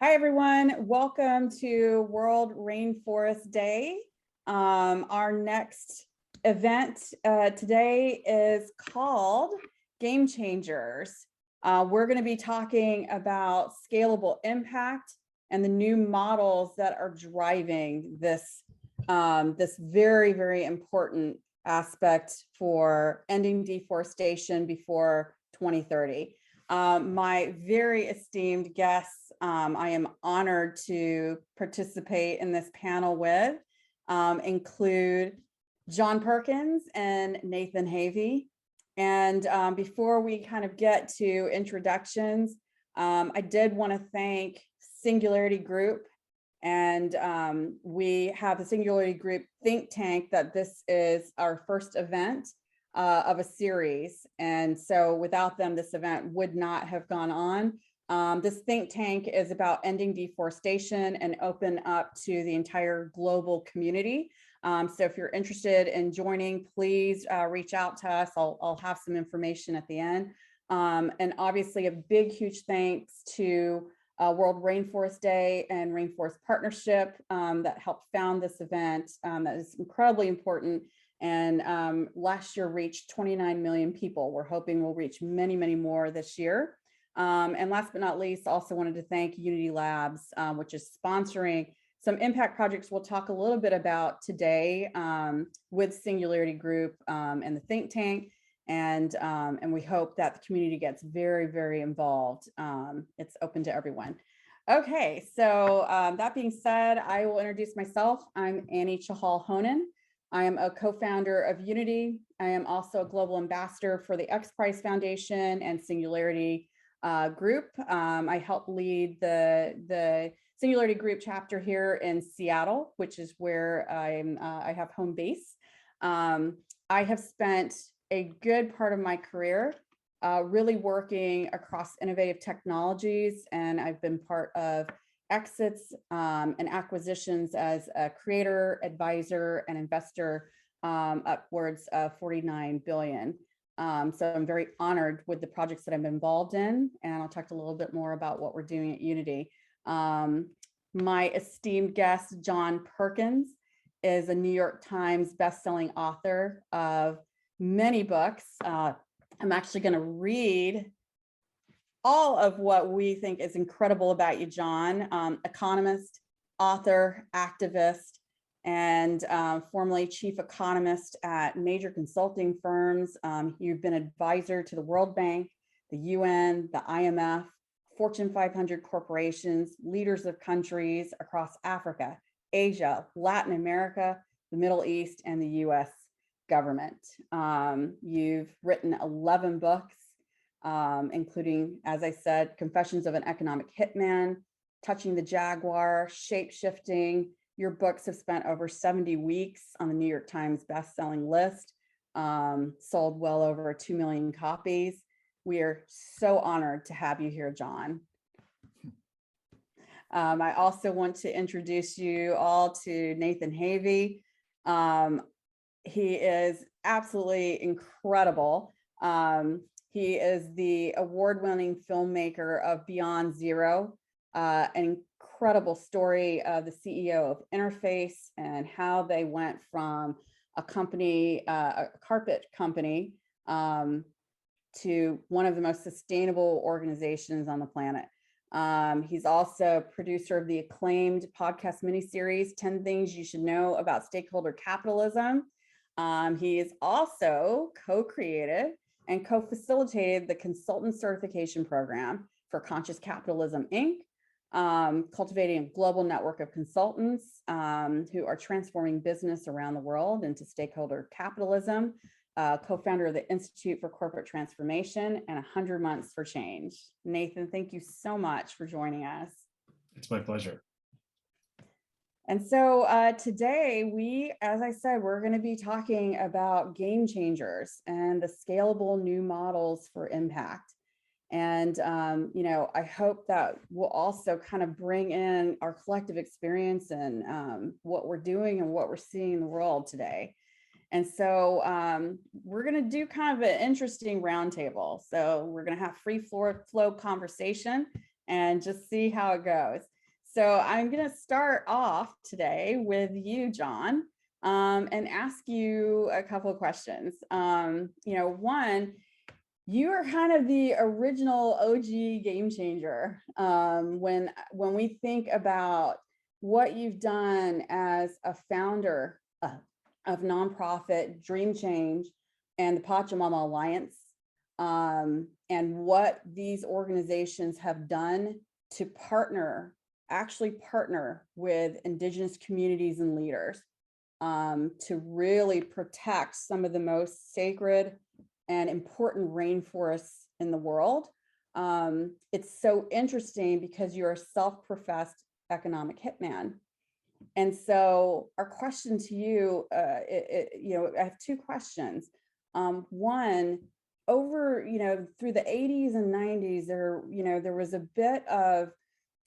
Hi, everyone. Welcome to World Rainforest Day. Our next event today is called Gamechangers. We're going to be talking about scalable impact and the new models that are driving this, this very, very important aspect for ending deforestation before 2030. My very esteemed guests, I am honored to participate in this panel with, include John Perkins and Nathan Havey. And before we kind of get to introductions, I did want to thank Singularity Group. And we have the Singularity Group think tank that this is our first event of a series. And so without them, this event would not have gone on. This think tank is about ending deforestation and open up to the entire global community. So if you're interested in joining, please reach out to us. I'll have some information at the end. And obviously a big, huge thanks to World Rainforest Day and Rainforest Partnership that helped found this event. That is incredibly important. And last year reached 29 million people. We're hoping we'll reach many, many more this year. And last but not least, also wanted to thank Yunity Labs, which is sponsoring some impact projects we'll talk a little bit about today with Singularity Group and the think tank. And we hope that the community gets very, very involved. It's open to everyone. Okay, so that being said, I will introduce myself. I'm Ani Chahal Honan. I am a co-founder of Yunity. I am also a global ambassador for the XPRIZE Foundation and Singularity Group. I help lead the Singularity Group chapter here in Seattle, which is where I have home base. I have spent a good part of my career really working across innovative technologies, and I've been part of exits and acquisitions as a creator, advisor, and investor upwards of 49 billion. So I'm very honored with the projects that I'm involved in, and I'll talk a little bit more about what we're doing at Unity. My esteemed guest, John Perkins, is a New York Times bestselling author of many books. I'm actually going to read all of what we think is incredible about you, John. Economist, author, activist, and formerly chief economist at major consulting firms. You've been advisor to the World Bank, the UN, the IMF, Fortune 500 corporations, leaders of countries across Africa, Asia, Latin America, the Middle East, and the US government. You've written 11 books, including, as I said, Confessions of an Economic Hitman, Touching the Jaguar, Shapeshifting. Your books have spent over 70 weeks on the New York Times bestselling list, sold well over 2 million copies. We are so honored to have you here, John. I also want to introduce you all to Nathan Havey. He is absolutely incredible. He is the award-winning filmmaker of Beyond Zero, an incredible story of the CEO of Interface and how they went from a company, a carpet company, to one of the most sustainable organizations on the planet. He's also producer of the acclaimed podcast miniseries, 10 Things You Should Know About Stakeholder Capitalism. He is also co-created and co-facilitated the consultant certification program for Conscious Capitalism, Inc., cultivating a global network of consultants who are transforming business around the world into stakeholder capitalism, co-founder of the Institute for Corporate Transformation, and 100 Months for Change. Nathan, thank you so much for joining us. It's my pleasure. And so today as I said, we're going to be talking about game changers and the scalable new models for impact. And, I hope that we'll also kind of bring in our collective experience and what we're doing and what we're seeing in the world today. And so we're going to do kind of an interesting roundtable. So we're going to have free flow conversation and just see how it goes. So I'm going to start off today with you, John, and ask you a couple of questions. One, you are kind of the original OG game changer. When we think about what you've done as a founder of nonprofit Dream Change and the Pachamama Alliance, and what these organizations have done to actually partner with Indigenous communities and leaders to really protect some of the most sacred and important rainforests in the world. It's so interesting because you're a self-professed economic hitman. And so our question to you, I have two questions. One, over, through the 80s and 90s, there was a bit of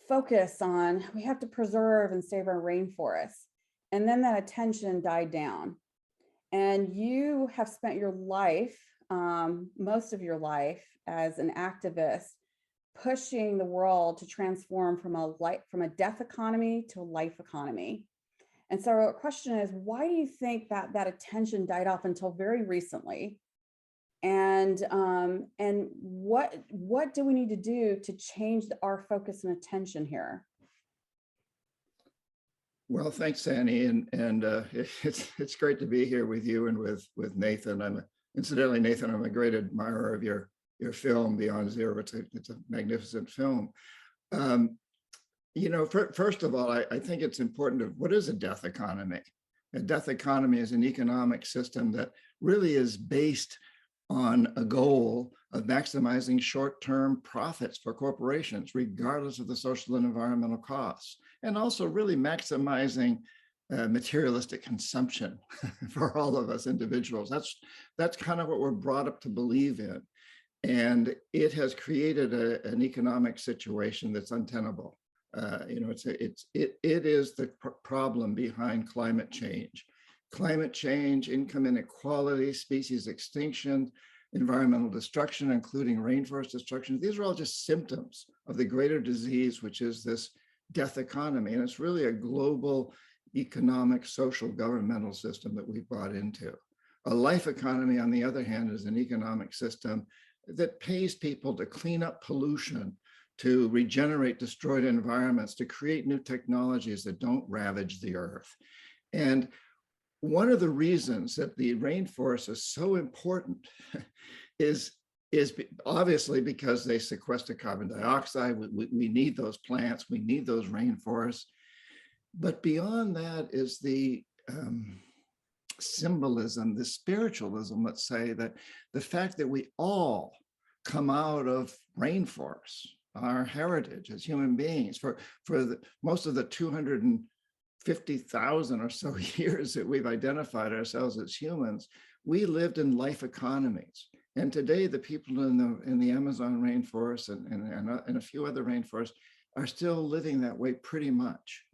focus on we have to preserve and save our rainforests. And then that attention died down. And you have spent your life, most of your life as an activist, pushing the world to transform from a death economy to a life economy. And so our question is, why do you think that attention died off until very recently? And what do we need to do to change our focus and attention here? Well, thanks, Annie, and it's great to be here with you and with Nathan. Incidentally, Nathan, I'm a great admirer of your film Beyond Zero. It's a magnificent film. First of all, I think it's important what is a death economy? A death economy is an economic system that really is based on a goal of maximizing short-term profits for corporations, regardless of the social and environmental costs, and also really maximizing materialistic consumption for all of us individuals. That's kind of what we're brought up to believe in. And it has created an economic situation that's untenable. It is the problem behind climate change. Climate change, income inequality, species extinction, environmental destruction, including rainforest destruction. These are all just symptoms of the greater disease, which is this death economy. And it's really a global economic, social, governmental system that we've bought into. A life economy, on the other hand, is an economic system that pays people to clean up pollution, to regenerate destroyed environments, to create new technologies that don't ravage the earth. And one of the reasons that the rainforest is so important is obviously because they sequester carbon dioxide. We need those plants, we need those rainforests. But beyond that is the symbolism, the spiritualism, let's say, that the fact that we all come out of rainforests, our heritage as human beings, for most of the 250,000 or so years that we've identified ourselves as humans, we lived in life economies. And today, the people in the Amazon rainforest and a few other rainforests are still living that way pretty much.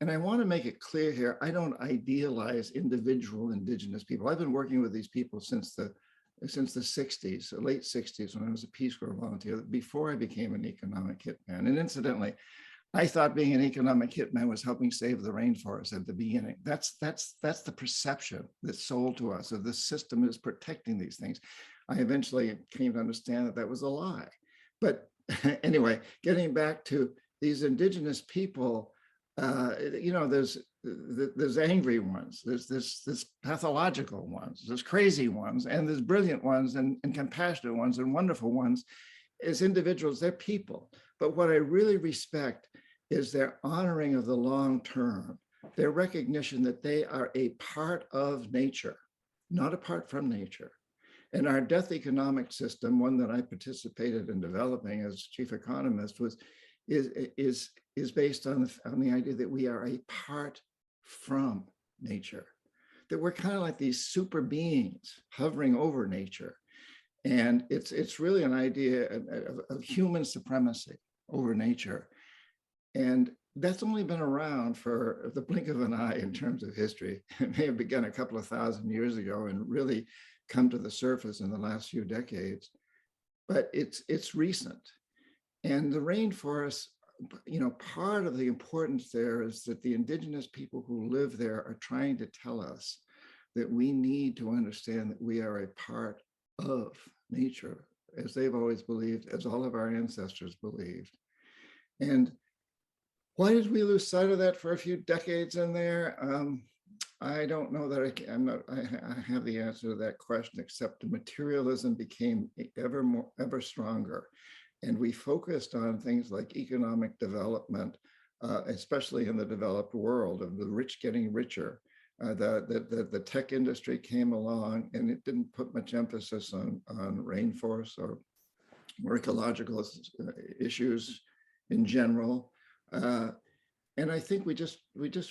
And I want to make it clear here, I don't idealize individual indigenous people. I've been working with these people since the 60s, late 60s, when I was a Peace Corps volunteer, before I became an economic hitman. And incidentally, I thought being an economic hitman was helping save the rainforest at the beginning. That's the perception that's sold to us of the system is protecting these things. I eventually came to understand that was a lie. But anyway, getting back to these indigenous people, there's angry ones, there's pathological ones, there's crazy ones, and there's brilliant ones and compassionate ones and wonderful ones. As individuals, they're people. But what I really respect is their honoring of the long term, their recognition that they are a part of nature, not apart from nature. And our death economic system, one that I participated in developing as chief economist, is based on the idea that we are a part from nature, that we're kind of like these super beings hovering over nature. And it's really an idea of human supremacy over nature. And that's only been around for the blink of an eye in terms of history. It may have begun a couple of thousand years ago and really come to the surface in the last few decades, but it's recent. And the rainforests part of the importance there is that the indigenous people who live there are trying to tell us that we need to understand that we are a part of nature, as they've always believed, as all of our ancestors believed. And why did we lose sight of that for a few decades in there? I don't know that I have the answer to that question, except materialism became ever stronger. And we focused on things like economic development, especially in the developed world, of the rich getting richer. The tech industry came along and it didn't put much emphasis on rainforests or ecological issues in general. And I think we just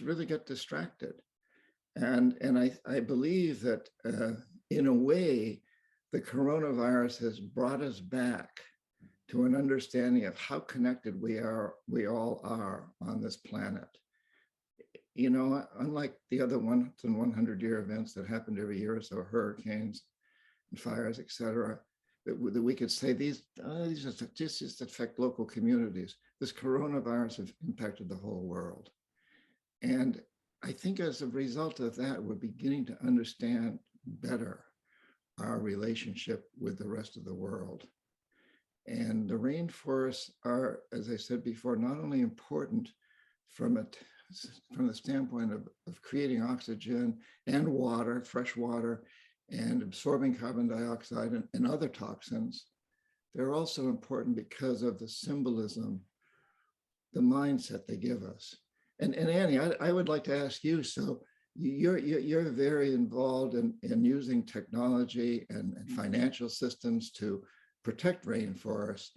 really got distracted. And I believe that in a way, the coronavirus has brought us back to an understanding of how connected we all are on this planet. Unlike the other 100-year events that happened every year or so, hurricanes and fires, et cetera, that we could say these just affect local communities. This coronavirus has impacted the whole world. And I think as a result of that, we're beginning to understand better our relationship with the rest of the world. And the rainforests are, as I said before, not only important from the standpoint of creating oxygen and water, fresh water, and absorbing carbon dioxide and other toxins, they're also important because of the symbolism, the mindset they give us. And Annie, I would like to ask you, so you're very involved in using technology and financial systems to protect rainforests.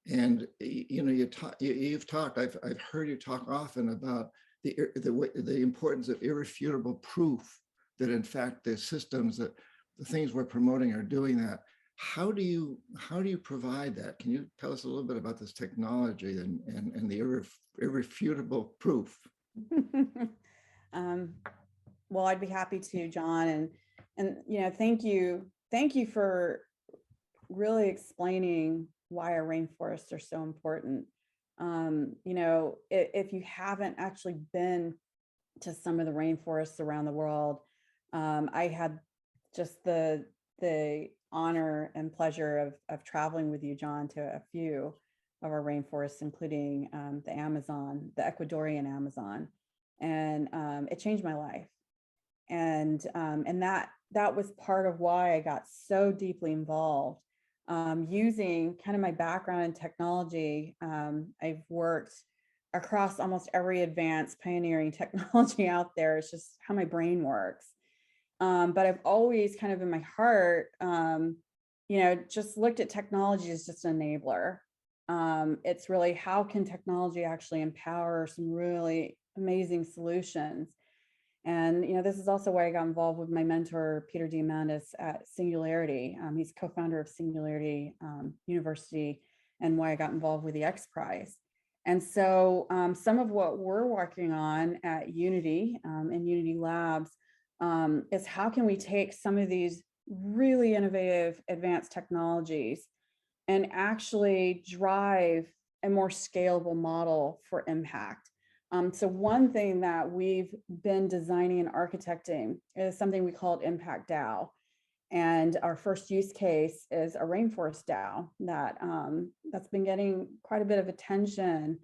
And you've talked, I've heard you talk often about the importance of irrefutable proof that in fact the systems, that the things we're promoting are doing that. How do you provide that? Can you tell us a little bit about this technology and the irrefutable proof? Well, I'd be happy to, John, and thank you for really explaining why our rainforests are so important. If you haven't actually been to some of the rainforests around the world, I had just the honor and pleasure of traveling with you, John, to a few of our rainforests, including the Amazon, the Ecuadorian Amazon, and it changed my life. And that was part of why I got so deeply involved. Using kind of my background in technology, I've worked across almost every advanced pioneering technology out there. It's just how my brain works. But I've always kind of in my heart, just looked at technology as just an enabler. It's really, how can technology actually empower some really amazing solutions? And, this is also why I got involved with my mentor, Peter Diamandis at Singularity. He's co-founder of Singularity University, and why I got involved with the XPRIZE. And so some of what we're working on at Unity and Unity Labs is how can we take some of these really innovative advanced technologies and actually drive a more scalable model for impact. So one thing that we've been designing and architecting is something we call Impact DAO. And our first use case is a rainforest DAO that's been getting quite a bit of attention.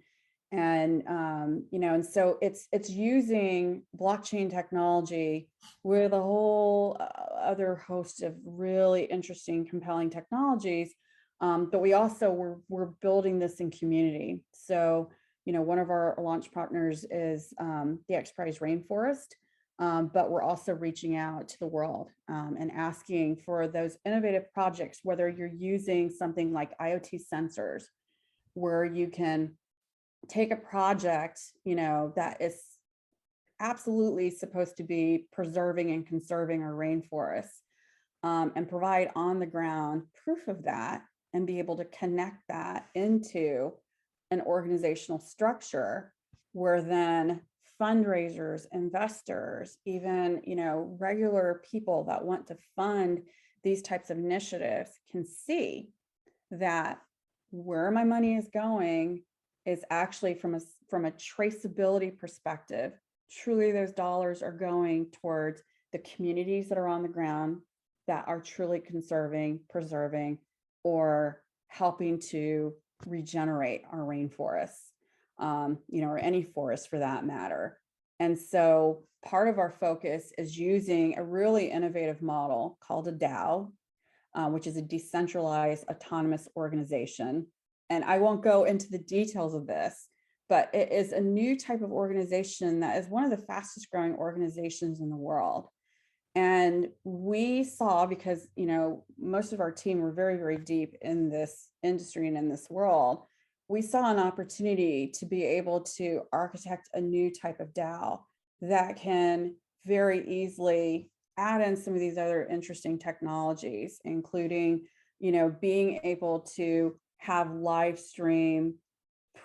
And, and so it's using blockchain technology with a whole other host of really interesting, compelling technologies. But we also, we're building this in community. So, one of our launch partners is the XPRIZE Rainforest, but we're also reaching out to the world and asking for those innovative projects, whether you're using something like IoT sensors, where you can take a project, that is absolutely supposed to be preserving and conserving our rainforests, and provide on the ground proof of that, and be able to connect that into an organizational structure where then fundraisers, investors, even, regular people that want to fund these types of initiatives can see that where my money is going is actually from a traceability perspective. Truly, those dollars are going towards the communities that are on the ground that are truly conserving, preserving, or helping to regenerate our rainforests, or any forest for that matter. And so part of our focus is using a really innovative model called a DAO, which is a decentralized autonomous organization. And I won't go into the details of this, but it is a new type of organization that is one of the fastest growing organizations in the world. And we saw, because, most of our team were very, very deep in this industry and in this world, we saw an opportunity to be able to architect a new type of DAO that can very easily add in some of these other interesting technologies, including, being able to have live stream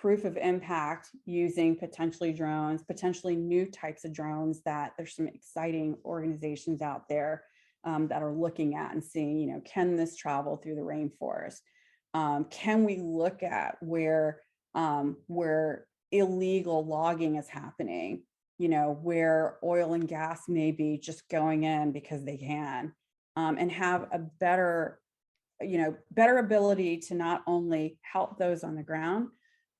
proof of impact using potentially drones, potentially new types of drones that there's some exciting organizations out there that are looking at and seeing, can this travel through the rainforest? Can we look at where illegal logging is happening, where oil and gas may be just going in because they can, and have a better ability to not only help those on the ground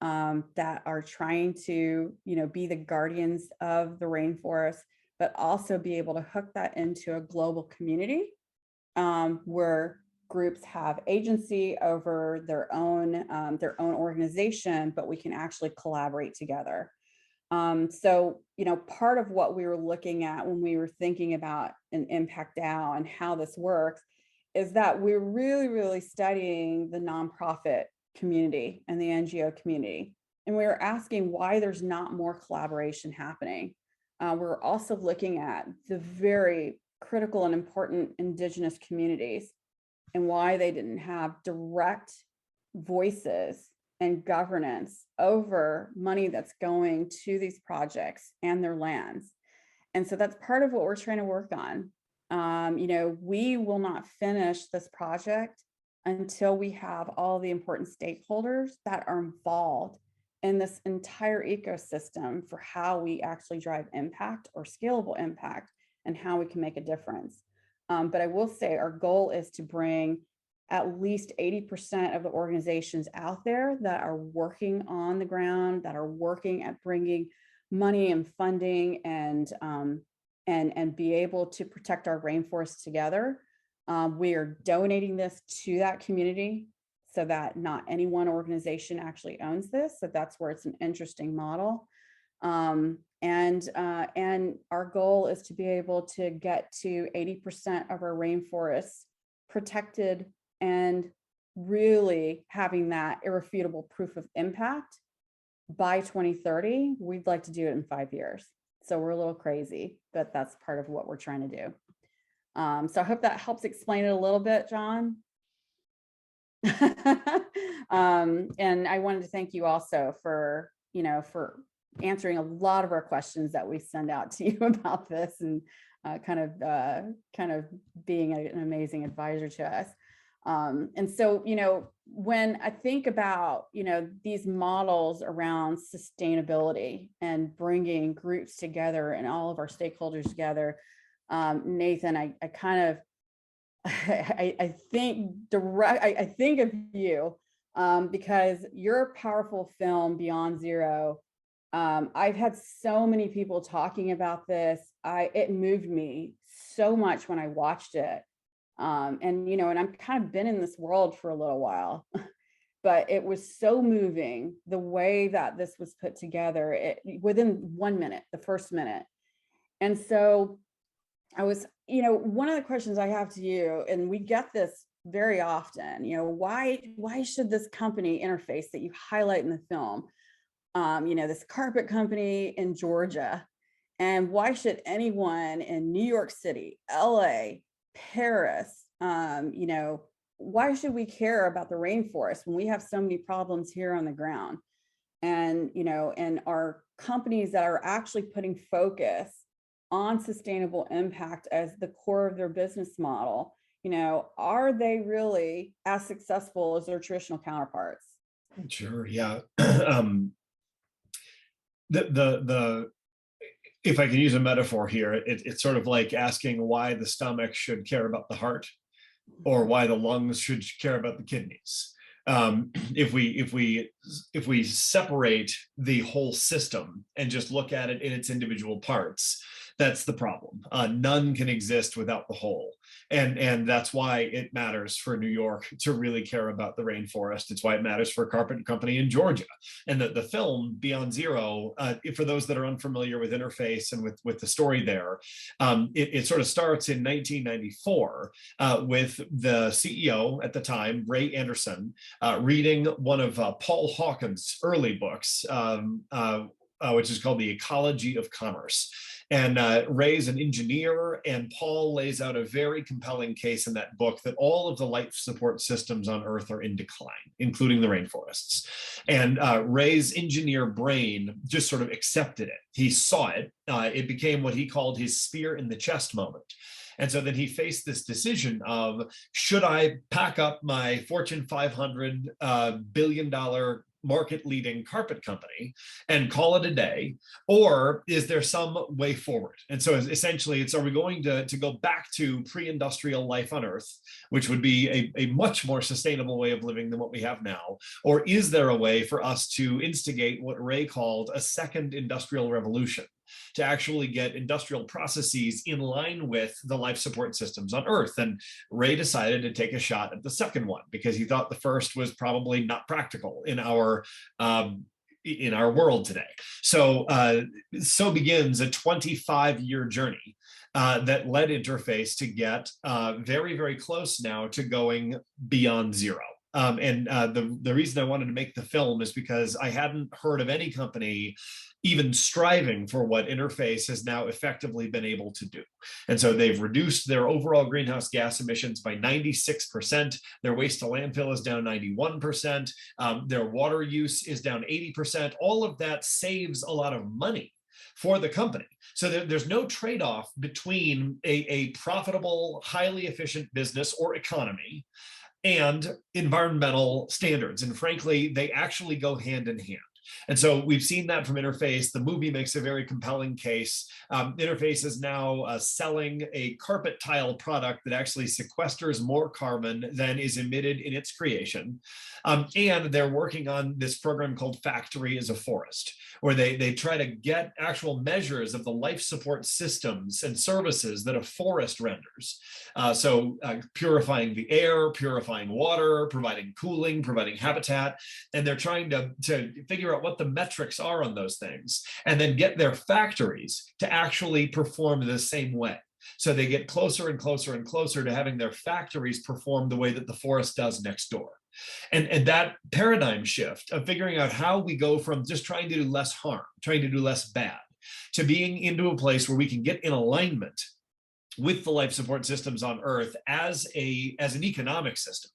that are trying to, be the guardians of the rainforest, but also be able to hook that into a global community where groups have agency over their own organization, but we can actually collaborate together. So, part of what we were looking at when we were thinking about an impact DAO and how this works is that we're really, really studying the nonprofit community and the NGO community. And we were asking why there's not more collaboration happening. We're also looking at the very critical and important indigenous communities and why they didn't have direct voices and governance over money that's going to these projects and their lands. And so that's part of what we're trying to work on. We will not finish this project until we have all the important stakeholders that are involved in this entire ecosystem for how we actually drive impact or scalable impact and how we can make a difference. But I will say our goal is to bring at least 80% of the organizations out there that are working on the ground, that are working at bringing money and funding and be able to protect our rainforests together. We are donating this to that community so that not any one organization actually owns this. So that's where it's an interesting model. And our goal is to be able to get to 80% of our rainforests protected and really having that irrefutable proof of impact by 2030. We'd like to do it in 5 years. So we're a little crazy, but that's part of what we're trying to do. So I hope that helps explain it a little bit, John. And I wanted to thank you also for answering a lot of our questions that we send out to you about this, and kind of being an amazing advisor to us. And so, when I think about, these models around sustainability and bringing groups together and all of our stakeholders together, Nathan, I think of you because your powerful film Beyond Zero. I've had so many people talking about this. It moved me so much when I watched it. And I've kind of been in this world for a little while, but it was so moving the way that this was put together within 1 minute, the first minute. And so I was, one of the questions I have to you, and we get this very often, why should this company interface that you highlight in the film, this carpet company in Georgia, and why should anyone in New York City, LA, Paris, why should we care about the rainforest when we have so many problems here on the ground? And, and our companies that are actually putting focus on sustainable impact as the core of their business model, are they really as successful as their traditional counterparts? Sure, yeah. The if I can use a metaphor here, it's sort of like asking why the stomach should care about the heart, or why the lungs should care about the kidneys. If we separate the whole system and just look at it in its individual parts, that's the problem. None can exist without the whole. And that's why it matters for New York to really care about the rainforest. It's why it matters for a carpet company in Georgia. And the film Beyond Zero, for those that are unfamiliar with Interface and with the story there, it sort of starts in 1994 with the CEO at the time, Ray Anderson, reading one of Paul Hawken's early books, which is called The Ecology of Commerce. And Ray's an engineer, and Paul lays out a very compelling case in that book that all of the life support systems on Earth are in decline, including the rainforests. And Ray's engineer brain just sort of accepted it. He saw it. It became what he called his spear in the chest moment. And so then he faced this decision of, should I pack up my Fortune 500 billion-dollar market-leading carpet company and call it a day, or is there some way forward? And so essentially are we going to go back to pre-industrial life on Earth, which would be a much more sustainable way of living than what we have now? Or is there a way for us to instigate what Ray called a second industrial revolution, to actually get industrial processes in line with the life support systems on Earth? And Ray decided to take a shot at the second one because he thought the first was probably not practical in our world today. So begins a 25-year journey that led Interface to get very, very close now to going beyond zero. The reason I wanted to make the film is because I hadn't heard of any company even striving for what Interface has now effectively been able to do. And so they've reduced their overall greenhouse gas emissions by 96%. Their waste to landfill is down 91%. Their water use is down 80%. All of that saves a lot of money for the company. So there's no trade-off between a profitable, highly efficient business or economy and environmental standards. And frankly, they actually go hand in hand. And so we've seen that from Interface. The movie makes a very compelling case. Interface is now selling a carpet tile product that actually sequesters more carbon than is emitted in its creation. And they're working on this program called Factory as a Forest, where they try to get actual measures of the life support systems and services that a forest renders. Purifying the air, purifying water, providing cooling, providing habitat. And they're trying to figure out what the metrics are on those things, and then get their factories to actually perform the same way. So they get closer and closer and closer to having their factories perform the way that the forest does next door. And that paradigm shift of figuring out how we go from just trying to do less harm, trying to do less bad, to being into a place where we can get in alignment with the life support systems on Earth as an economic system.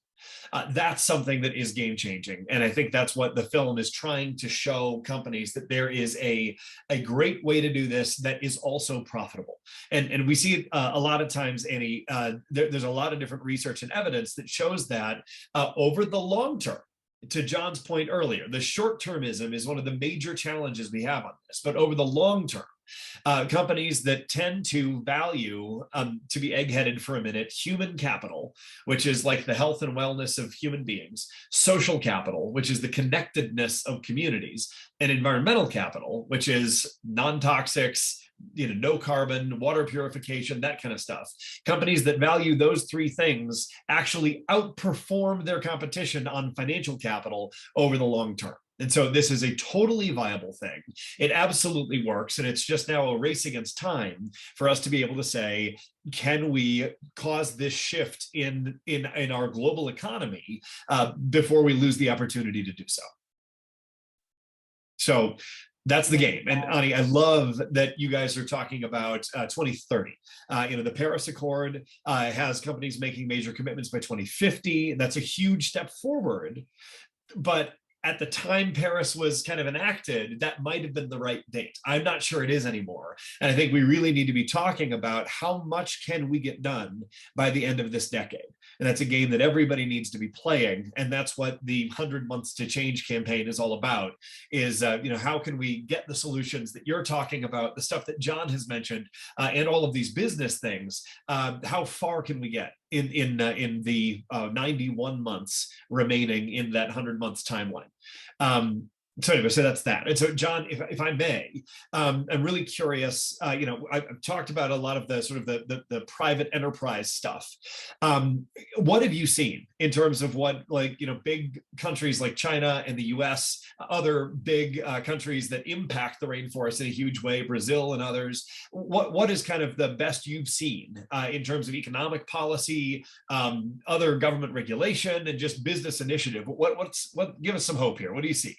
That's something that is game changing. And I think that's what the film is trying to show companies, that there is a great way to do this that is also profitable. And we see it a lot of times, Annie, there's a lot of different research and evidence that shows that over the long term, to John's point earlier, the short-termism is one of the major challenges we have on this. But over the long term, companies that tend to value, to be egg-headed for a minute, human capital, which is like the health and wellness of human beings, social capital, which is the connectedness of communities, and environmental capital, which is non-toxics, no carbon, water purification, that kind of stuff. Companies that value those three things actually outperform their competition on financial capital over the long term. And so this is a totally viable thing. It absolutely works. And it's just now a race against time for us to be able to say, can we cause this shift in our global economy before we lose the opportunity to do so? So that's the game. And Ani, I love that you guys are talking about 2030. The Paris Accord has companies making major commitments by 2050. That's a huge step forward. But at the time Paris was kind of enacted, that might have been the right date. I'm not sure it is anymore. And I think we really need to be talking about how much can we get done by the end of this decade. And that's a game that everybody needs to be playing. And that's what the 100 Months to Change campaign is all about, is how can we get the solutions that you're talking about, the stuff that John has mentioned, and all of these business things. How far can we get in the 91 months remaining in that 100 months timeline? So anyway, so that's that. And so, John, if I may, I'm really curious. I've talked about a lot of the sort of the private enterprise stuff. What have you seen in terms of what, big countries like China and the U.S., other big countries that impact the rainforest in a huge way, Brazil and others? What is kind of the best you've seen in terms of economic policy, other government regulation, and just business initiative? What? Give us some hope here. What do you see?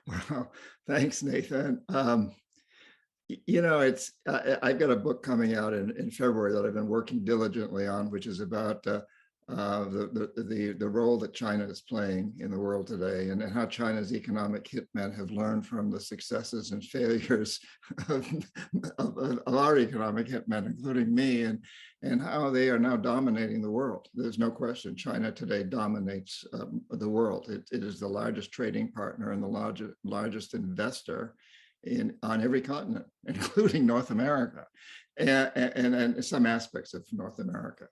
Well, thanks, Nathan. I've got a book coming out in February that I've been working diligently on, which is about the role that China is playing in the world today, and how China's economic hitmen have learned from the successes and failures of our economic hitmen, including me, and how they are now dominating the world. There's no question China today dominates the world. It is the largest trading partner and the largest investor on every continent, including North America, and some aspects of North America.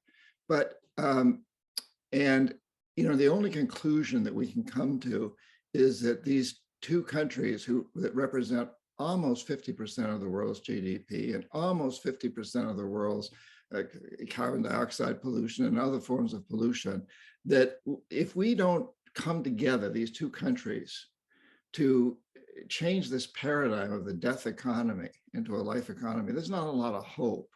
But the only conclusion that we can come to is that these two countries that represent almost 50% of the world's GDP and almost 50% of the world's carbon dioxide pollution and other forms of pollution, that if we don't come together, these two countries, to change this paradigm of the death economy into a life economy, there's not a lot of hope.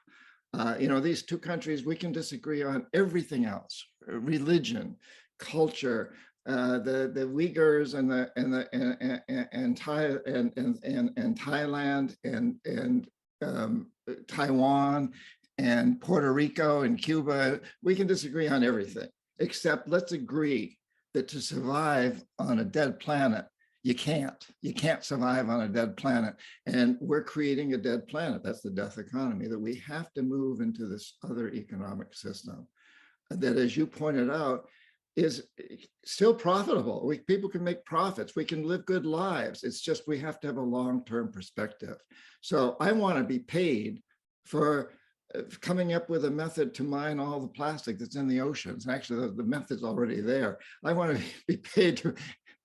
These two countries, we can disagree on everything else: religion, culture, the Uyghurs and Thailand and Taiwan and Puerto Rico and Cuba. We can disagree on everything, except let's agree that to survive on a dead planet, you can't survive on a dead planet. And we're creating a dead planet. That's the death economy, that we have to move into this other economic system that, as you pointed out, is still profitable. People can make profits. We can live good lives. It's just we have to have a long-term perspective. So I want to be paid for coming up with a method to mine all the plastic that's in the oceans. Actually, the method's already there. I want to be paid to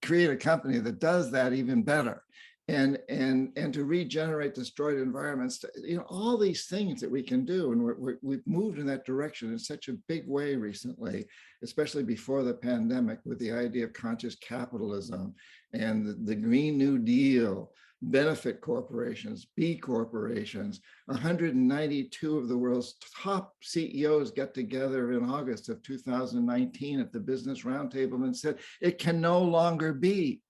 create a company that does that even better, and to regenerate destroyed environments. All these things that we can do, and we've moved in that direction in such a big way recently, especially before the pandemic, with the idea of conscious capitalism and the Green New Deal, benefit corporations, B corporations. 192 of the world's top CEOs got together in August of 2019 at the Business Roundtable and said, it can no longer be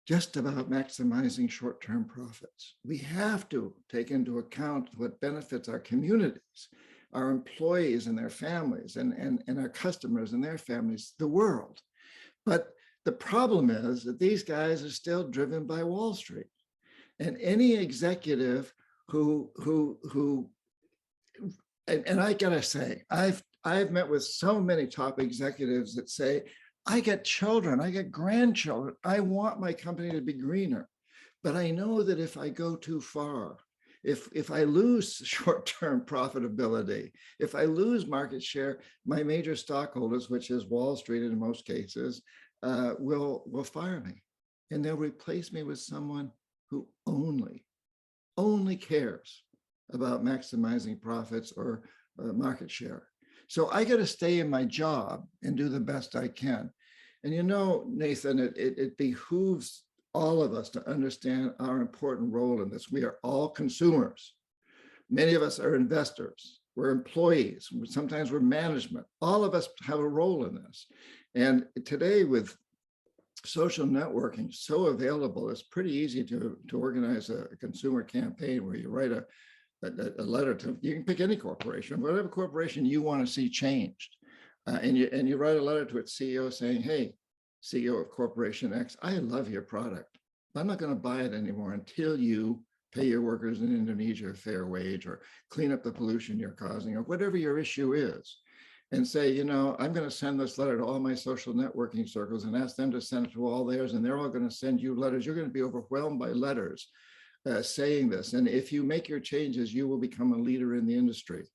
just about maximizing short-term profits. We have to take into account what benefits our communities, our employees and their families, and our customers and their families, the world. But the problem is that these guys are still driven by Wall Street, and any executive who I gotta say, I've met with so many top executives that say, I get children, I get grandchildren, I want my company to be greener, but I know that if I go too far, if I lose short-term profitability, if I lose market share, my major stockholders, which is Wall Street in most cases, will fire me, and they'll replace me with someone who only cares about maximizing profits or market share. So I got to stay in my job and do the best I can. And Nathan, it behooves all of us to understand our important role in this. We are all consumers. Many of us are investors. We're employees. Sometimes we're management. All of us have a role in this. And today, with social networking so available, it's pretty easy to organize a consumer campaign where you write a letter to, you can pick any corporation, whatever corporation you want to see changed. And you write a letter to its CEO saying, hey, CEO of Corporation X, I love your product. I'm not going to buy it anymore until you pay your workers in Indonesia a fair wage or clean up the pollution you're causing or whatever your issue is. And say, you know, I'm going to send this letter to all my social networking circles and ask them to send it to all theirs, and they're all going to send you letters. You're going to be overwhelmed by letters saying this. And if you make your changes, you will become a leader in the industry.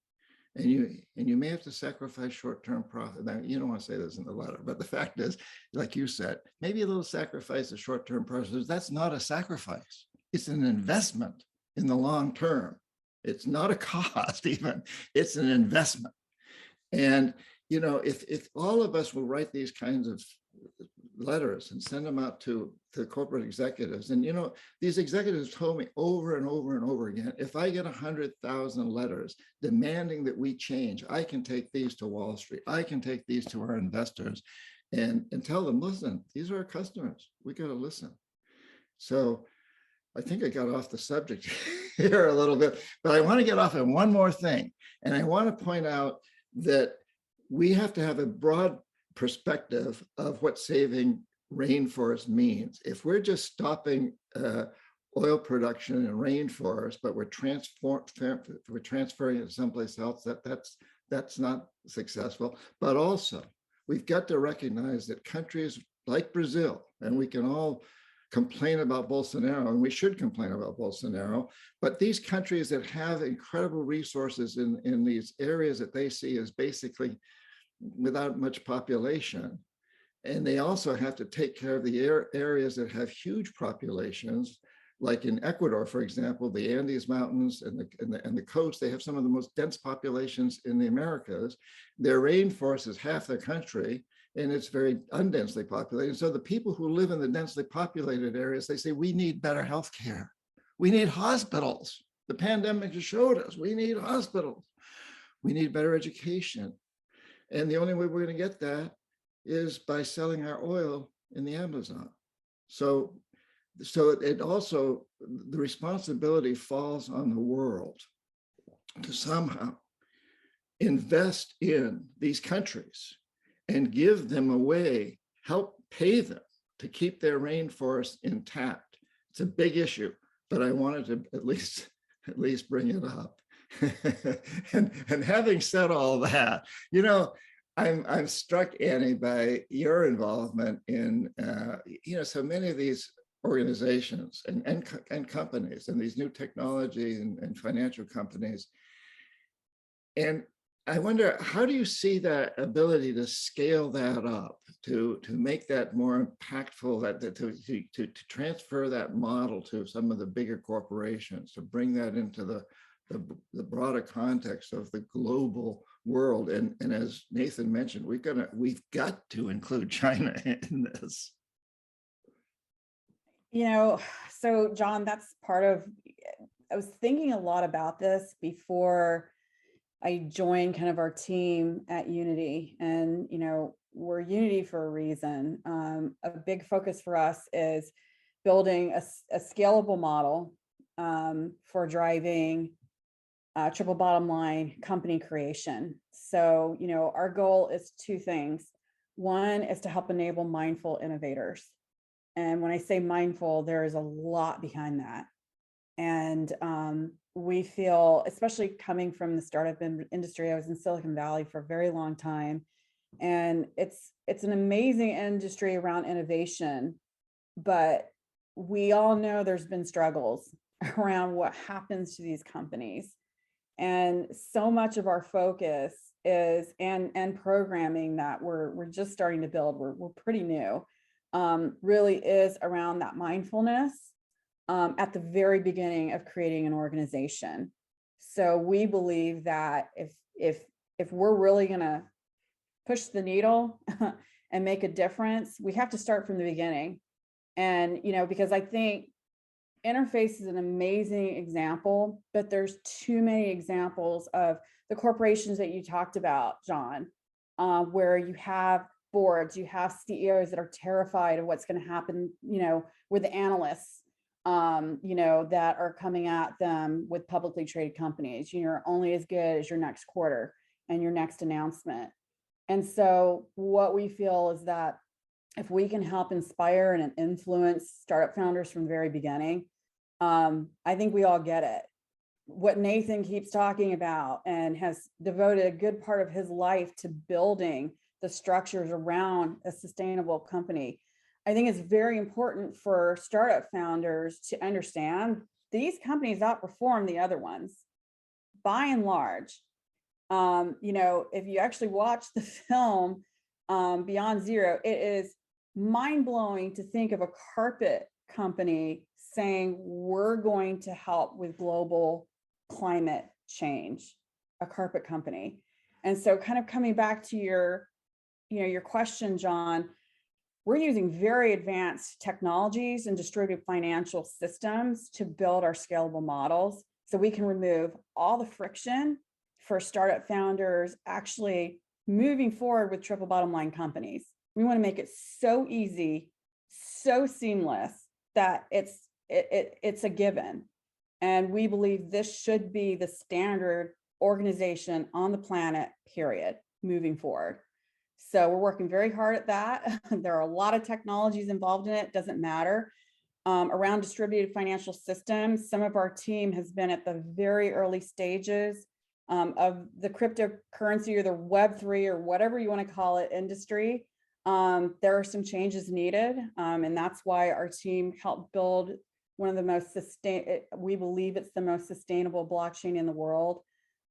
And you may have to sacrifice short-term profit. Now, you don't want to say this in the letter, but the fact is, like you said, maybe a little sacrifice of short-term profits. That's not a sacrifice. It's an investment in the long term. It's not a cost even. It's an investment. And, you know, if all of us will write these kinds of letters and send them out to corporate executives, and, you know, these executives told me over and over and over again, if I get 100,000 letters demanding that we change, I can take these to Wall Street. I can take these to our investors and tell them, listen, these are our customers. We got to listen. So I think I got off the subject here a little bit, but I want to get off on one more thing. And I want to point out that we have to have a broad perspective of what saving rainforest means. If we're just stopping oil production in rainforests, but we're transferring it to someplace else, that's not successful. But also, we've got to recognize that countries like Brazil, and we can all complain about Bolsonaro, and we should complain about Bolsonaro, but these countries that have incredible resources in these areas that they see as basically without much population, and they also have to take care of the areas that have huge populations, like in Ecuador, for example, the Andes Mountains and the coast, they have some of the most dense populations in the Americas. Their rainforest is half the country, and it's very undensely populated. So the people who live in the densely populated areas, they say, we need better healthcare. We need hospitals. The pandemic just showed us, we need hospitals. We need better education. And the only way we're going to get that is by selling our oil in the Amazon. So it also, the responsibility falls on the world to somehow invest in these countries and give them a way, help pay them to keep their rainforest intact. It's a big issue, but I wanted to at least bring it up. and having said all that, you know, I'm struck, Annie, by your involvement in you know, so many of these organizations and companies and these new technology and financial companies. And I wonder, how do you see that ability to scale that up, to make that more impactful, to transfer that model to some of the bigger corporations, to bring that into the broader context of the global world? And as Nathan mentioned, we've got to include China in this. You know, so John, that's part of, I was thinking a lot about this before I joined kind of our team at Yunity. And, you know, we're Yunity for a reason. A big focus for us is building a scalable model for driving triple bottom line company creation. So, you know, our goal is two things. One is to help enable mindful innovators. And when I say mindful, there is a lot behind that. And we feel, especially coming from the startup industry, I was in Silicon Valley for a very long time, and it's an amazing industry around innovation, but we all know there's been struggles around what happens to these companies. And so much of our focus is, and programming that we're just starting to build, we're pretty new, really is around that mindfulness at the very beginning of creating an organization. So we believe that if we're really going to push the needle and make a difference, we have to start from the beginning. And, you know, because I think Interface is an amazing example, but there's too many examples of the corporations that you talked about, John, where you have boards, you have CEOs that are terrified of what's going to happen, you know, with the analysts, you know, that are coming at them with publicly traded companies. You're only as good as your next quarter and your next announcement. And so what we feel is that if we can help inspire and influence startup founders from the very beginning, I think we all get it. What Nathan keeps talking about and has devoted a good part of his life to building the structures around a sustainable company. I think it's very important for startup founders to understand these companies outperform the other ones by and large. If you actually watch the film Beyond Zero, it is mind-blowing to think of a carpet company saying we're going to help with global climate change, a carpet company. And so kind of coming back to your question, John, we're using very advanced technologies and distributed financial systems to build our scalable models so we can remove all the friction for startup founders actually moving forward with triple bottom line companies. We want to make it so easy, so seamless that it's a given. And we believe this should be the standard organization on the planet, period, moving forward. So we're working very hard at that. There are a lot of technologies involved in it, doesn't matter. Around distributed financial systems, some of our team has been at the very early stages of the cryptocurrency or the Web3 or whatever you want to call it industry. There are some changes needed, and that's why our team helped build one of the most we believe it's the most sustainable blockchain in the world.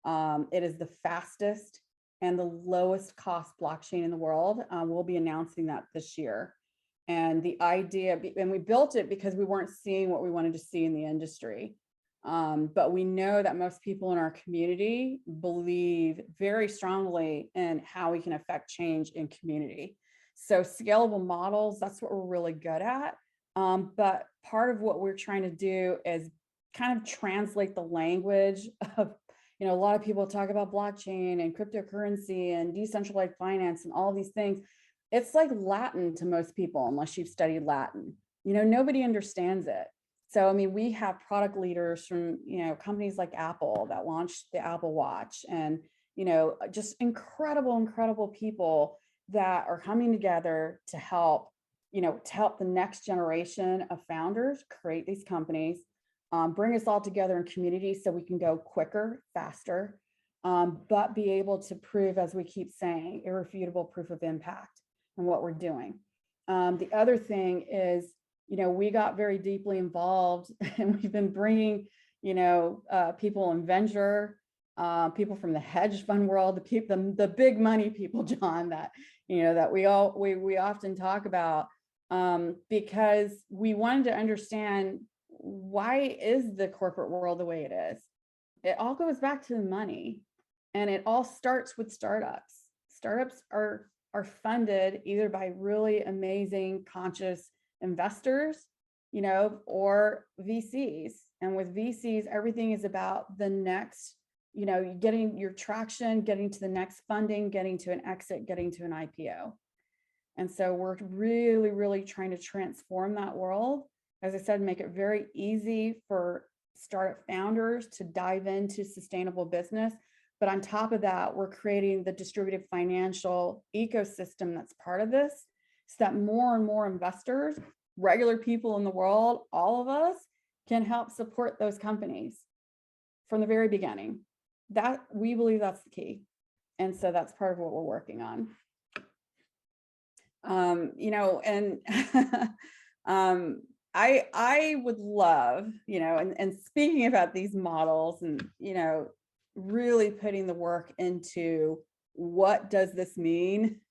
It is the fastest and the lowest cost blockchain in the world. We'll be announcing that this year. And the idea, and we built it because we weren't seeing what we wanted to see in the industry. But we know that most people in our community believe very strongly in how we can affect change in community. So scalable models, that's what we're really good at. But part of what we're trying to do is kind of translate the language of, a lot of people talk about blockchain and cryptocurrency and decentralized finance and all these things. It's like Latin to most people, unless you've studied Latin. Nobody understands it. So, we have product leaders from, companies like Apple that launched the Apple Watch and, just incredible people that are coming together to help, the next generation of founders create these companies, bring us all together in community so we can go quicker, faster, but be able to prove, as we keep saying, irrefutable proof of impact in what we're doing. The other thing is, we got very deeply involved and we've been bringing, people in venture, people from the hedge fund world, the big money people, John, that, that we often talk about, because we wanted to understand, why is the corporate world the way it is? It all goes back to the money, and it all starts with startups. Startups are funded either by really amazing conscious investors, or VCs. And with VCs, everything is about the next, getting your traction, getting to the next funding, getting to an exit, getting to an IPO. And so we're really trying to transform that world. As I said, make it very easy for startup founders to dive into sustainable business. But on top of that, we're creating the distributed financial ecosystem that's part of this, so that more and more investors, regular people in the world, all of us, can help support those companies from the very beginning. That, we believe that's the key. And so that's part of what we're working on. I would love, and speaking about these models and, really putting the work into what does this mean?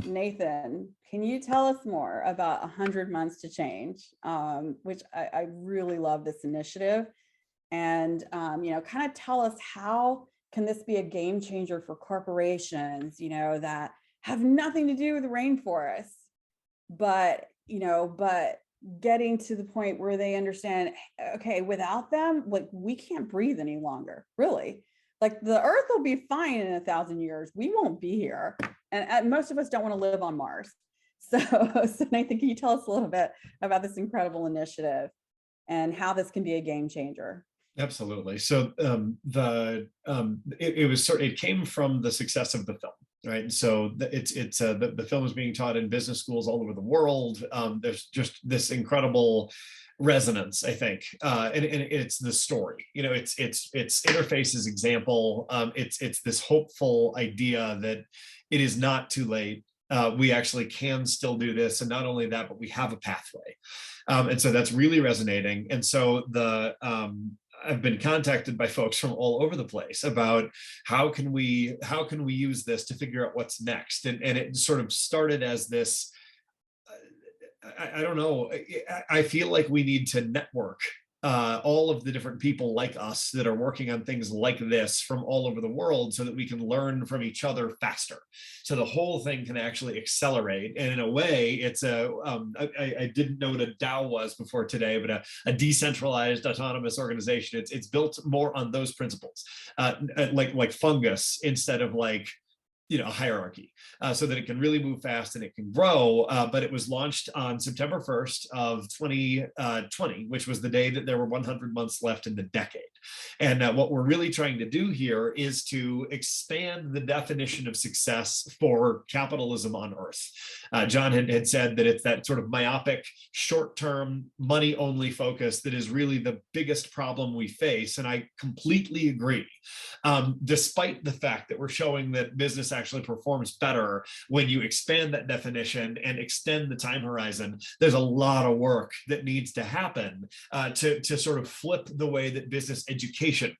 Nathan, can you tell us more about 100 Months to Change, which I really love this initiative, and, kind of tell us, how can this be a game changer for corporations, that have nothing to do with the rainforests, but getting to the point where they understand, okay, without them, like, we can't breathe any longer, really. Like, the earth will be fine in 1,000 years. We won't be here. And most of us don't want to live on Mars. So Nathan, can you tell us a little bit about this incredible initiative and how this can be a game changer? Absolutely. So it came from the success of the film. right? And so the film is being taught in business schools all over the world. There's just this incredible resonance, I think, and it's the story. You know, it's Interface's example. It's this hopeful idea that it is not too late. We actually can still do this, and not only that, but we have a pathway, and so that's really resonating. And so I've been contacted by folks from all over the place about how can we use this to figure out what's next, and it sort of started as this. I don't know. I feel like we need to network all of the different people like us that are working on things like this from all over the world, so that we can learn from each other faster, so the whole thing can actually accelerate. And in a way, it's I didn't know what a DAO was before today, but a decentralized autonomous organization. It's built more on those principles, like fungus instead of like, you know, a hierarchy, so that it can really move fast and it can grow. But it was launched on September 1st of 2020, which was the day that there were 100 months left in the decade. And what we're really trying to do here is to expand the definition of success for capitalism on Earth. John had said that it's that sort of myopic, short-term, money-only focus that is really the biggest problem we face. And I completely agree. Despite the fact that we're showing that business actually performs better when you expand that definition and extend the time horizon, there's a lot of work that needs to happen to sort of flip the way that business education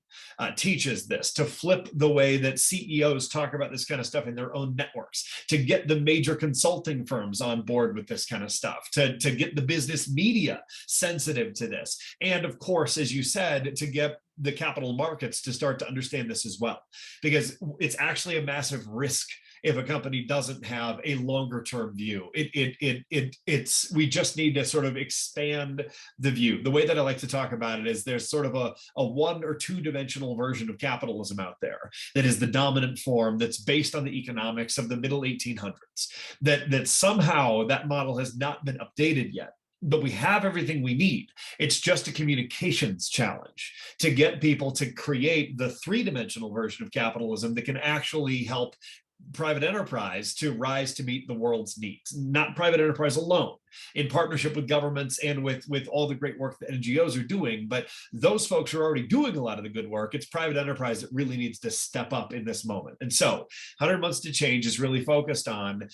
teaches this, to flip the way that CEOs talk about this kind of stuff in their own networks, to get the major consulting firms on board with this kind of stuff, to get the business media sensitive to this. And of course, as you said, to get the capital markets to start to understand this as well, because it's actually a massive risk if a company doesn't have a longer term view. We just need to sort of expand the view. The way that I like to talk about it is there's sort of a 1 or 2 dimensional version of capitalism out there that is the dominant form, that's based on the economics of the middle 1800s, that somehow that model has not been updated yet. But we have everything we need. It's just a communications challenge to get people to create the 3-dimensional version of capitalism that can actually help private enterprise to rise to meet the world's needs, not private enterprise alone, in partnership with governments and with all the great work that NGOs are doing. But those folks are already doing a lot of the good work. It's private enterprise that really needs to step up in this moment. And so 100 Months to Change is really focused on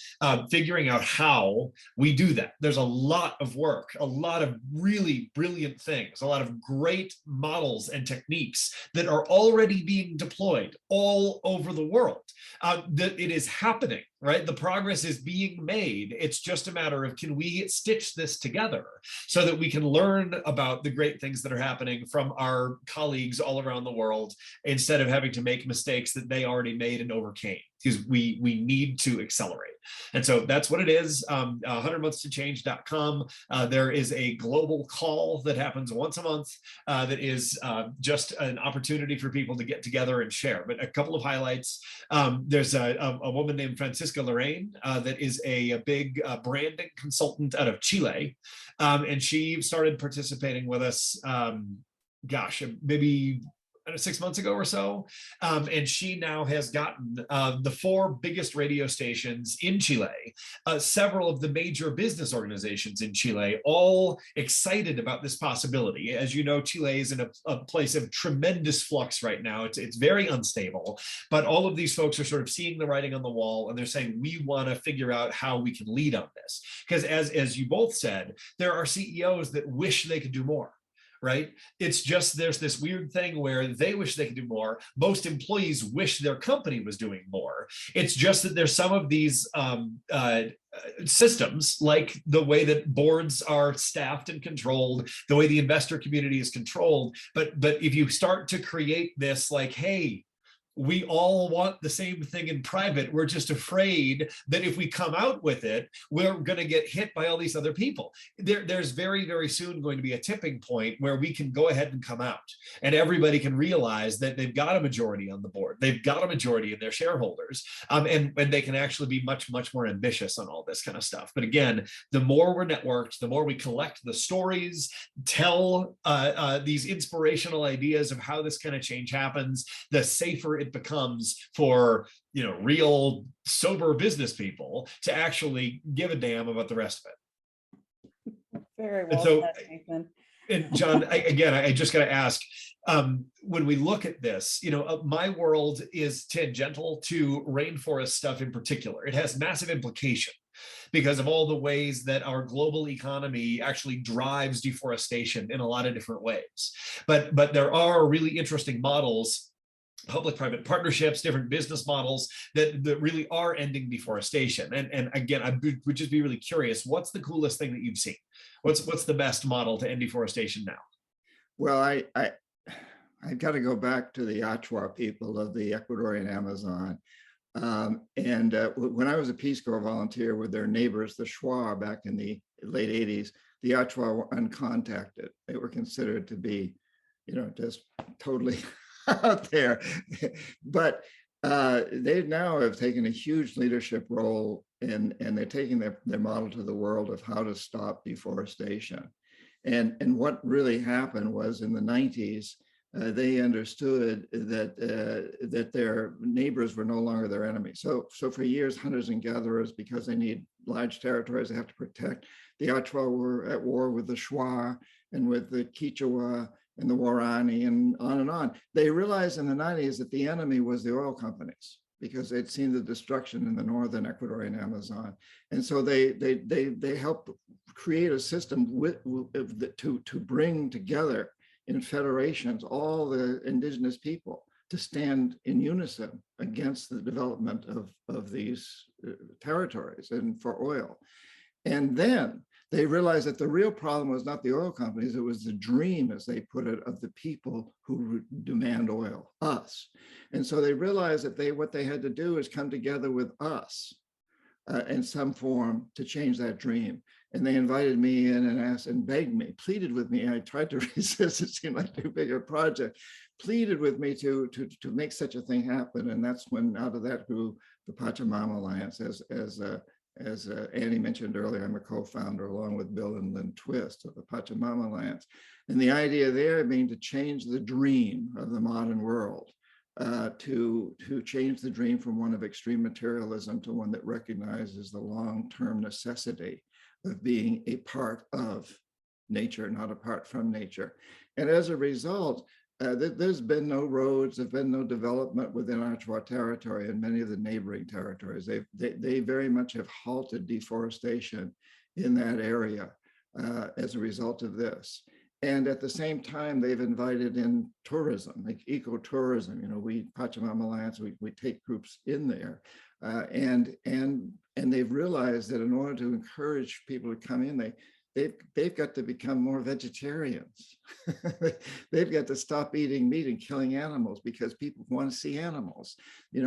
figuring out how we do that. There's a lot of work, a lot of really brilliant things, a lot of great models and techniques that are already being deployed all over the world. That it is happening, right? The progress is being made. It's just a matter of, can we stitch this together so that we can learn about the great things that are happening from our colleagues all around the world, instead of having to make mistakes that they already made and overcame, because we need to accelerate. And so that's what it is. 100monthstochange.com. There is a global call that happens once a month that is just an opportunity for people to get together and share. But a couple of highlights. There's a woman named Francisca Lorraine that is a big branding consultant out of Chile. And she started participating with us, maybe 6 months ago or so. And she now has gotten the 4 biggest radio stations in Chile, several of the major business organizations in Chile, all excited about this possibility. As you know, Chile is in a place of tremendous flux right now. It's very unstable, but all of these folks are sort of seeing the writing on the wall, and they're saying, we want to figure out how we can lead on this. Because as you both said, there are CEOs that wish they could do more. Right? It's just, there's this weird thing where they wish they could do more. Most employees wish their company was doing more. It's just that there's some of these systems, like the way that boards are staffed and controlled, the way the investor community is controlled. But if you start to create this, like, hey, we all want the same thing in private. We're just afraid that if we come out with it, we're going to get hit by all these other people. There's very, very soon going to be a tipping point where we can go ahead and come out, and everybody can realize that they've got a majority on the board. They've got a majority in their shareholders, and they can actually be much, much more ambitious on all this kind of stuff. But again, the more we're networked, the more we collect the stories, tell these inspirational ideas of how this kind of change happens, the safer it becomes for, real sober business people to actually give a damn about the rest of it. Very well So, said, Nathan. and John, I just got to ask, when we look at this, my world is tangential to rainforest stuff in particular. It has massive implication because of all the ways that our global economy actually drives deforestation in a lot of different ways. But there are really interesting models, public-private partnerships, different business models that really are ending deforestation. And again, I would just be really curious, what's the coolest thing that you've seen? What's the best model to end deforestation now? Well, I've got to go back to the Achua people of the Ecuadorian Amazon. When I was a Peace Corps volunteer with their neighbors, the Shuar, back in the late 80s, the Achua were uncontacted. They were considered to be, just totally out there. But they now have taken a huge leadership role, and they're taking their model to the world of how to stop deforestation. And what really happened was in the 90s, they understood that their neighbors were no longer their enemies. So for years, hunters and gatherers, because they need large territories they have to protect, the Achua were at war with the Shuar and with the Quechua and the Warani and on and on. They realized in the 90s that the enemy was the oil companies, because they'd seen the destruction in the northern Ecuadorian Amazon. And so they helped create a system to bring together in federations all the indigenous people to stand in unison against the development of these territories and for oil. And then they realized that the real problem was not the oil companies, it was the dream, as they put it, of the people who demand oil, us. And so they realized that what they had to do is come together with us in some form to change that dream. And they invited me in and asked and begged me, pleaded with me. I tried to resist, it seemed like too big a project, pleaded with me to make such a thing happen. And that's when out of that grew the Pachamama Alliance. As Annie mentioned earlier, I'm a co-founder along with Bill and Lynn Twist of the Pachamama Alliance. And the idea there being to change the dream of the modern world, to change the dream from one of extreme materialism to one that recognizes the long-term necessity of being a part of nature, not apart from nature. And as a result, there's been no roads, there's been no development within Achua territory and many of the neighboring territories. They very much have halted deforestation in that area as a result of this. And at the same time, they've invited in tourism, like ecotourism. We, Pachamama Alliance, we take groups in there. And they've realized that in order to encourage people to come in, they've got to become more vegetarians. They've got to stop eating meat and killing animals because people want to see animals.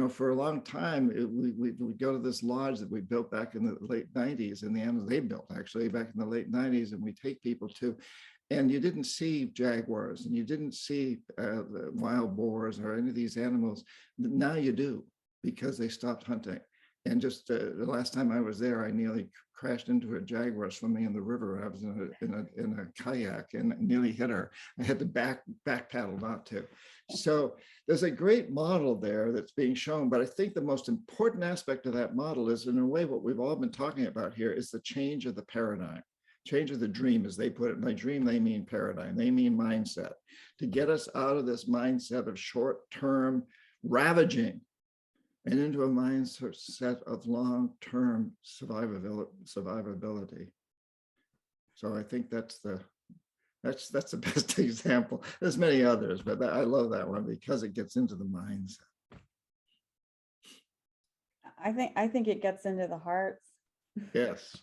For a long time, we go to this lodge that we built back in the late 90s, and the animals they built actually back in the late 90s, and we take people to, and you didn't see jaguars and you didn't see the wild boars or any of these animals. Now you do, because they stopped hunting. And just the last time I was there, I nearly crashed into a jaguar swimming in the river. I was in a kayak and nearly hit her. I had to back paddle not to. So there's a great model there that's being shown. But I think the most important aspect of that model is, in a way, what we've all been talking about here is the change of the paradigm. Change of the dream, as they put it. By dream, they mean paradigm, they mean mindset. To get us out of this mindset of short-term ravaging and into a mindset of long-term survivability. So I think that's the best example. There's many others, but I love that one because it gets into the mindset. I think it gets into the hearts. Yes.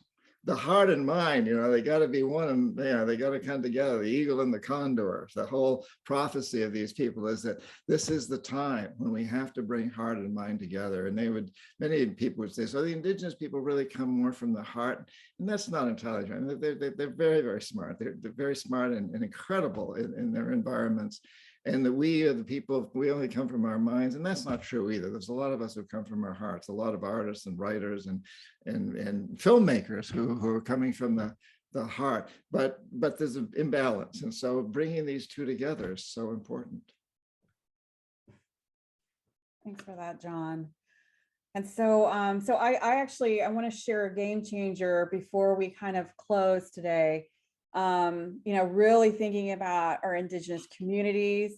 The heart and mind, they got to be one, and they got to come together. The eagle and the condor. The whole prophecy of these people is that this is the time when we have to bring heart and mind together. And many people would say, so the indigenous people really come more from the heart, and that's not entirely true. They're very, very smart. They're very smart and incredible in their environments. And that we are the people, we only come from our minds, and that's not true either. There's a lot of us who come from our hearts, a lot of artists and writers and filmmakers who are coming from the heart, but there's an imbalance. And so bringing these two together is so important. Thanks for that, John. And so, I want to share a game changer before we kind of close today. Really thinking about our Indigenous communities.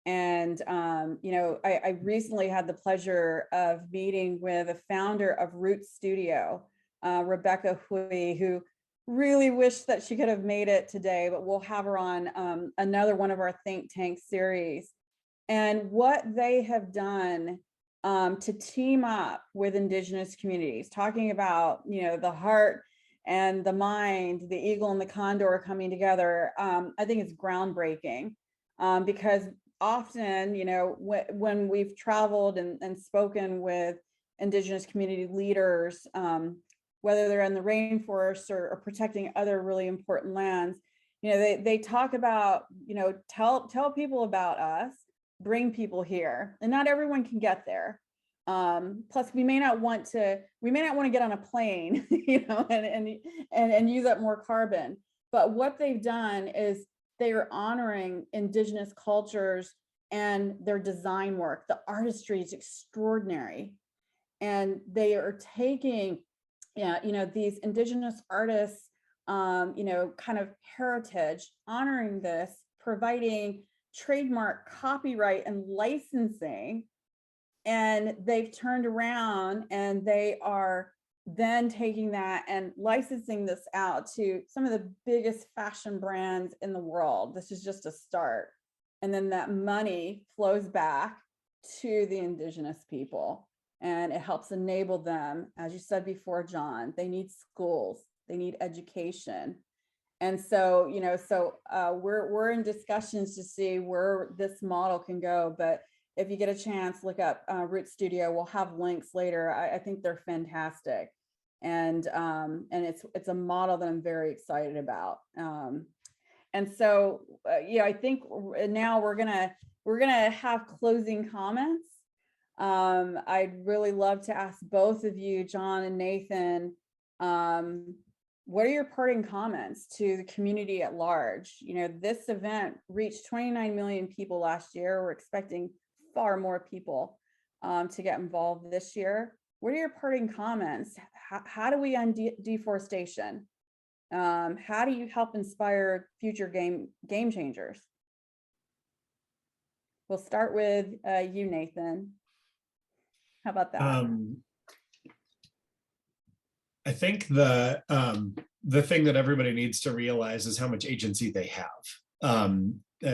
And, I recently had the pleasure of meeting with a founder of Root Studio, Rebecca Hui, who really wished that she could have made it today, but we'll have her on another one of our Think Tank series. And what they have done to team up with Indigenous communities, talking about, the heart and the mind, the eagle and the condor coming together, I think it's groundbreaking, because often, when we've traveled and spoken with Indigenous community leaders, whether they're in the rainforest or protecting other really important lands, they talk about, tell people about us, bring people here, and not everyone can get there. Plus, we may not want to get on a plane, and use up more carbon. But what they've done is they are honoring Indigenous cultures and their design work. The artistry is extraordinary, and they are taking, these Indigenous artists, kind of heritage, honoring this, providing trademark, copyright, and licensing. And they've turned around and they are then taking that and licensing this out to some of the biggest fashion brands in the world. This is just a start. And then that money flows back to the Indigenous people, and it helps enable them. As you said before, John, they need schools, they need education. And so, we're in discussions to see where this model can go. But if you get a chance, look up Root Studio. We'll have links later. I think they're fantastic, and it's a model that I'm very excited about. And so, I think now we're gonna have closing comments. I'd really love to ask both of you, John and Nathan, what are your parting comments to the community at large? This event reached 29 million people last year. We're expecting far more people to get involved this year. What are your parting comments? How do we end deforestation? How do you help inspire future game changers? We'll start with you, Nathan. How about that? I think the thing that everybody needs to realize is how much agency they have.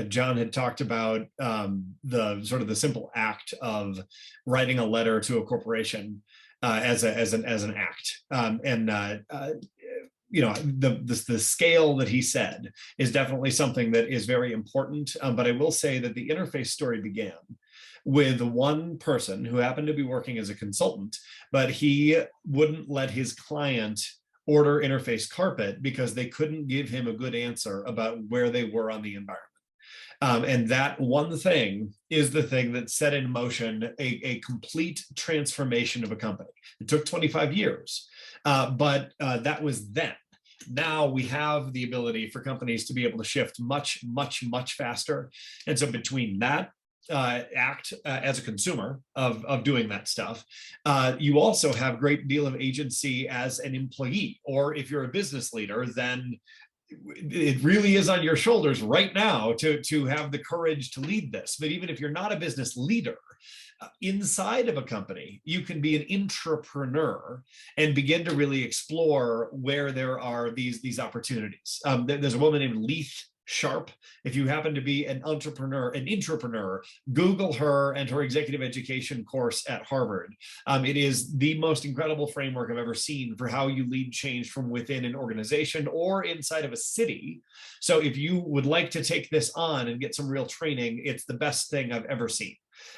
John had talked about the sort of the simple act of writing a letter to a corporation as an act, the scale that he said is definitely something that is very important. But I will say that the interface story began with one person who happened to be working as a consultant, but he wouldn't let his client order interface carpet because they couldn't give him a good answer about where they were on the environment. And that one thing is the thing that set in motion a complete transformation of a company. It took 25 years, but that was then. Now we have the ability for companies to be able to shift much, much, much faster. And so between that act as a consumer of doing that stuff, you also have a great deal of agency as an employee, or if you're a business leader, then it really is on your shoulders right now to have the courage to lead this. But even if you're not a business leader, inside of a company, you can be an intrapreneur and begin to really explore where there are these opportunities. There's a woman named Leith Sharp. If you happen to be an intrapreneur, Google her and her executive education course at Harvard. It is the most incredible framework I've ever seen for how you lead change from within an organization or inside of a city. So if you would like to take this on and get some real training, it's the best thing I've ever seen.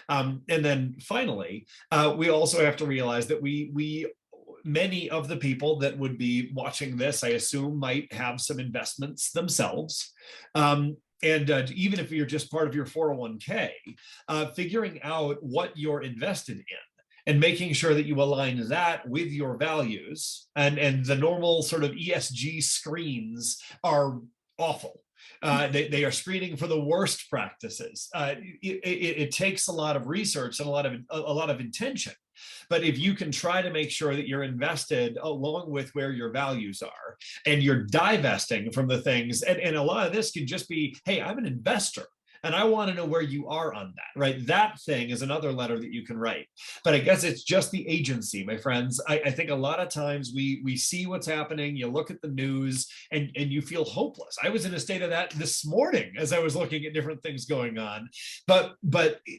And then finally, we also have to realize that many of the people that would be watching this, I assume, might have some investments themselves. And even if you're just part of your 401k, figuring out what you're invested in and making sure that you align that with your values, and the normal sort of ESG screens are awful. They are screening for the worst practices. It takes a lot of research and a lot of intention. But if you can try to make sure that you're invested along with where your values are, and you're divesting from the things, and a lot of this can just be, hey, I'm an investor, and I want to know where you are on that, right? That thing is another letter that you can write. But I guess it's just the agency, my friends. I think a lot of times we see what's happening, you look at the news, and you feel hopeless. I was in a state of that this morning as I was looking at different things going on. But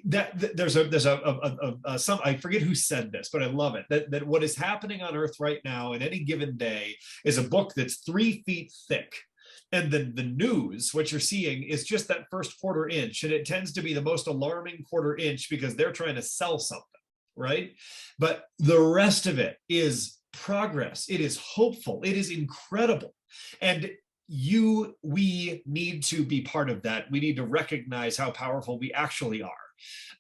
there's some, I forget who said this, but I love it, that what is happening on Earth right now in any given day is a book that's 3 feet thick. And then the news, what you're seeing is just that first quarter inch, and it tends to be the most alarming quarter inch because they're trying to sell something, right? But the rest of it is progress. It is hopeful. It is incredible. And we need to be part of that. We need to recognize how powerful we actually are.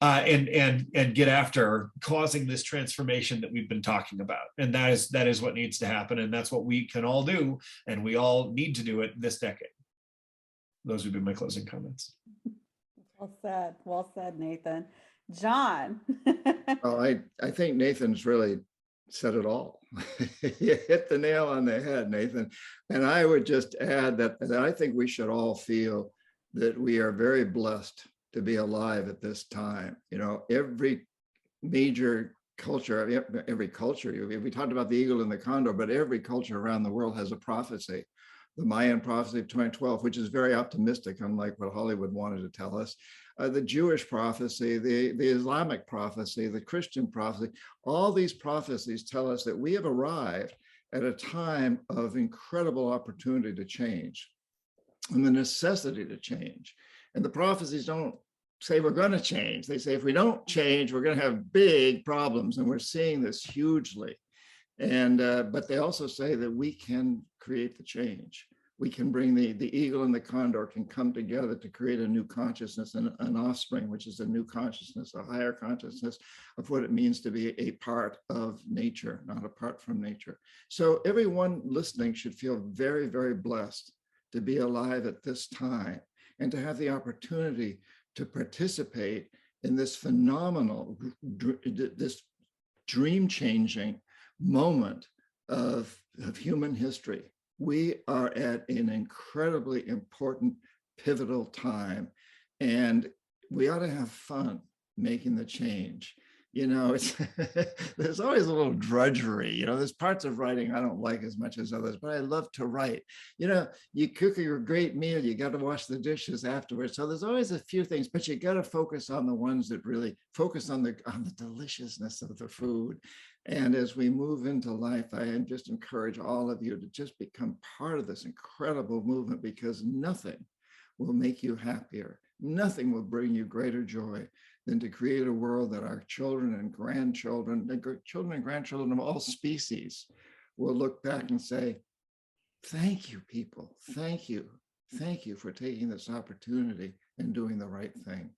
And get after causing this transformation that we've been talking about. And that is what needs to happen. And that's what we can all do. And we all need to do it this decade. Those would be my closing comments. Well said, Nathan. John. Well, I think Nathan's really said it all. You hit the nail on the head, Nathan. And I would just add that I think we should all feel that we are very blessed to be alive at this time. You know, every major culture, we talked about the eagle and the condor, but every culture around the world has a prophecy. The Mayan prophecy of 2012, which is very optimistic, unlike what Hollywood wanted to tell us. The Jewish prophecy, the Islamic prophecy, the Christian prophecy, all these prophecies tell us that we have arrived at a time of incredible opportunity to change and the necessity to change. And the prophecies don't say we're going to change. They say if we don't change, we're going to have big problems. And we're seeing this hugely. And but they also say that we can create the change. We can bring the eagle and the condor can come together to create a new consciousness and an offspring, which is a new consciousness, a higher consciousness of what it means to be a part of nature, not apart from nature. So everyone listening should feel very, very blessed to be alive at this time and to have the opportunity to participate in this phenomenal, this dream-changing moment of human history. We are at an incredibly important, pivotal time, and we ought to have fun making the change. You know, it's there's always a little drudgery. You know, there's parts of writing I don't like as much as others, but I love to write. You know, you cook a great meal, you got to wash the dishes afterwards. So there's always a few things, but you got to focus on the ones that really focus on the deliciousness of the food. And as we move into life, I just encourage all of you to just become part of this incredible movement, because nothing will make you happier. Nothing will bring you greater joy than to create a world that our children and grandchildren, children and grandchildren of all species will look back and say, thank you, people. Thank you. Thank you for taking this opportunity and doing the right thing.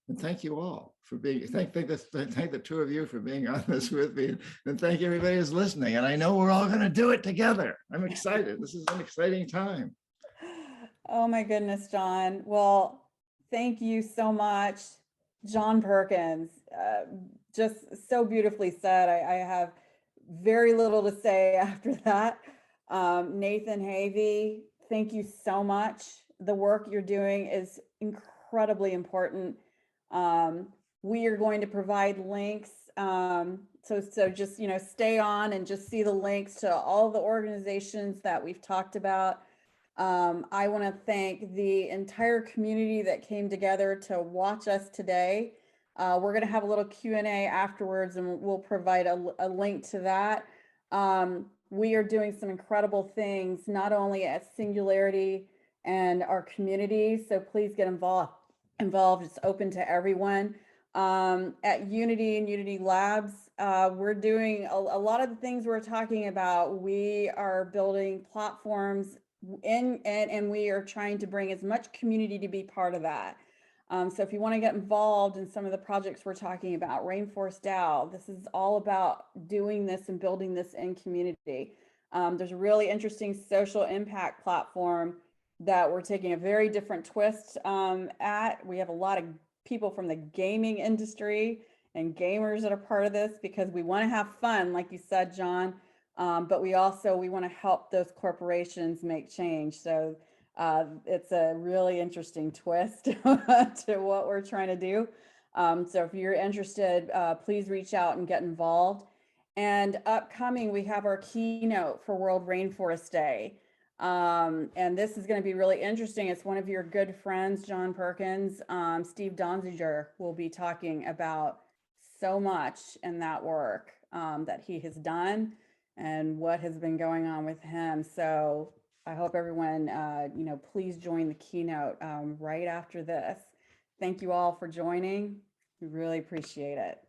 And thank you all for being, thank the two of you for being on this with me. And thank everybody who's listening. And I know we're all going to do it together. I'm excited. This is an exciting time. Oh my goodness, John. Well, thank you so much, John Perkins. Just so beautifully said. I have very little to say after that. Nathan Havey, thank you so much. The work you're doing is incredibly important. We are going to provide links. So just, you know, stay on and just see the links to all the organizations that we've talked about. I want to thank the entire community that came together to watch us today. We're going to have a little Q&A afterwards, and we'll provide a link to that. We are doing some incredible things, not only at Singularity and our community, so please get involved. It's open to everyone. At Unity and Unity Labs, we're doing a lot of the things we're talking about. We are building platforms and we are trying to bring as much community to be part of that. So if you want to get involved in some of the projects we're talking about, Rainforest, this is all about doing this and building this in community. There's a really interesting social impact platform that we're taking a very different twist at. We have a lot of people from the gaming industry and gamers that are part of this because we want to have fun, like you said, John. But we want to help those corporations make change. So it's a really interesting twist to what we're trying to do. So if you're interested, please reach out and get involved. And upcoming, we have our keynote for World Rainforest Day. And this is going to be really interesting. It's one of your good friends, John Perkins. Steve Donziger will be talking about so much in that work that he has done and what has been going on with him. So I hope everyone, please join the keynote right after this. Thank you all for joining. We really appreciate it.